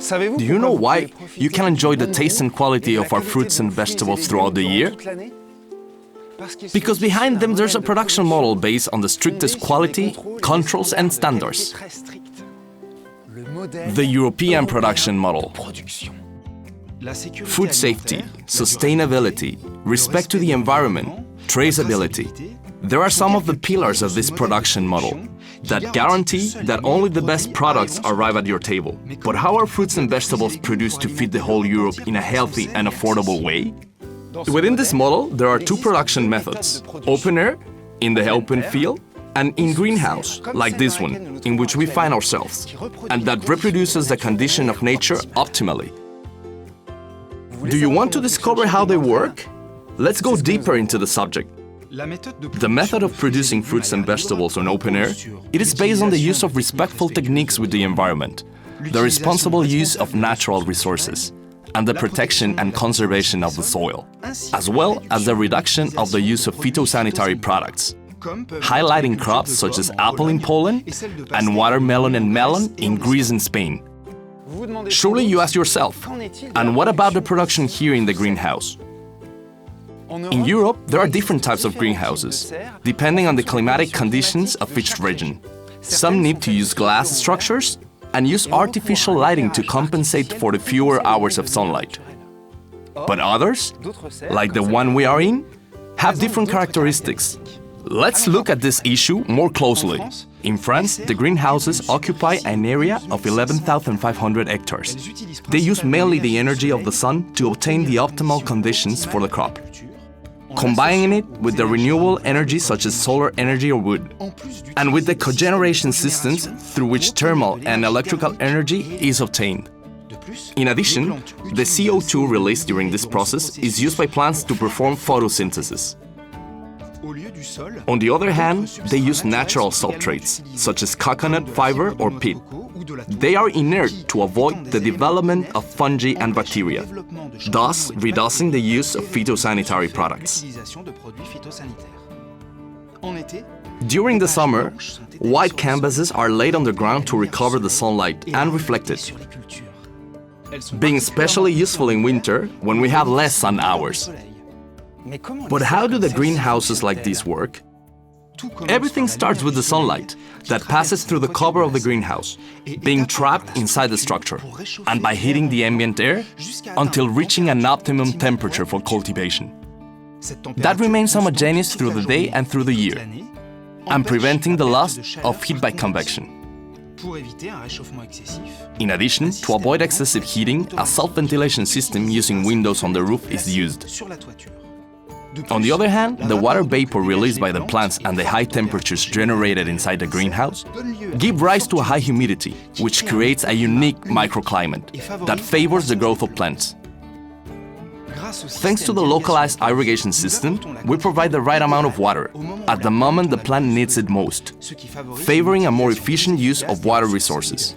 Do you know why you can enjoy the taste and quality of our fruits and vegetables throughout the year? Because behind them there's a production model based on the strictest quality, controls and standards. The European production model. Food safety, sustainability, respect to the environment, traceability. There are some of the pillars of this production model that guarantee that only the best products arrive at your table. But how are fruits and vegetables produced to feed the whole Europe in a healthy and affordable way? Within this model, there are two production methods: open air, in the open field, and in greenhouse, like this one, in which we find ourselves, and that reproduces the condition of nature optimally. Do you want to discover how they work? Let's go deeper into the subject. The method of producing fruits and vegetables on open air, it is based on the use of respectful techniques with the environment, the responsible use of natural resources, and the protection and conservation of the soil, as well as the reduction of the use of phytosanitary products, highlighting crops such as apple in Poland and watermelon and melon in Greece and Spain. Surely you ask yourself, and what about the production here in the greenhouse? In Europe, there are different types of greenhouses, depending on the climatic conditions of each region. Some need to use glass structures and use artificial lighting to compensate for the fewer hours of sunlight. But others, like the one we are in, have different characteristics. Let's look at this issue more closely. In France, the greenhouses occupy an area of 11,500 hectares. They use mainly the energy of the sun to obtain the optimal conditions for the crop, combining it with the renewable energy such as solar energy or wood, and with the cogeneration systems through which thermal and electrical energy is obtained. In addition, the CO2 released during this process is used by plants to perform photosynthesis. On the other hand, they use natural substrates, such as coconut fiber or peat. They are inert to avoid the development of fungi and bacteria, thus reducing the use of phytosanitary products. During the summer, white canvases are laid on the ground to recover the sunlight and reflect it, being especially useful in winter when we have less sun hours. But how do the greenhouses like this work? Everything starts with the sunlight that passes through the cover of the greenhouse, being trapped inside the structure, and by heating the ambient air until reaching an optimum temperature for cultivation. That remains homogeneous through the day and through the year, and preventing the loss of heat by convection. In addition, to avoid excessive heating, a self-ventilation system using windows on the roof is used. On the other hand, the water vapor released by the plants and the high temperatures generated inside the greenhouse give rise to a high humidity, which creates a unique microclimate that favors the growth of plants. Thanks to the localized irrigation system, we provide the right amount of water at the moment the plant needs it most, favoring a more efficient use of water resources.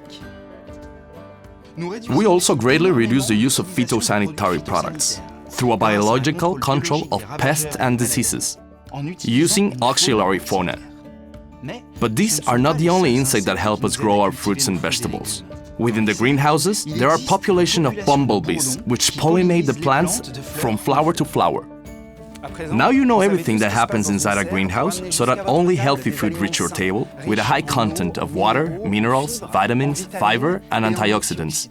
We also greatly reduce the use of phytosanitary products through a biological control of pests and diseases, using auxiliary fauna. But these are not the only insects that help us grow our fruits and vegetables. Within the greenhouses, there are populations of bumblebees, which pollinate the plants from flower to flower. Now you know everything that happens inside a greenhouse, so that only healthy food reach your table with a high content of water, minerals, vitamins, fiber, and antioxidants.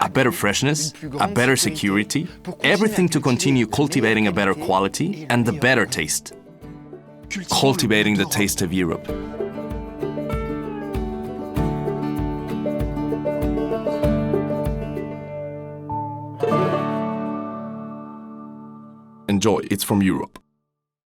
A better freshness, a better security, everything to continue cultivating a better quality and a better taste. Cultivating the taste of Europe. Enjoy, it's from Europe.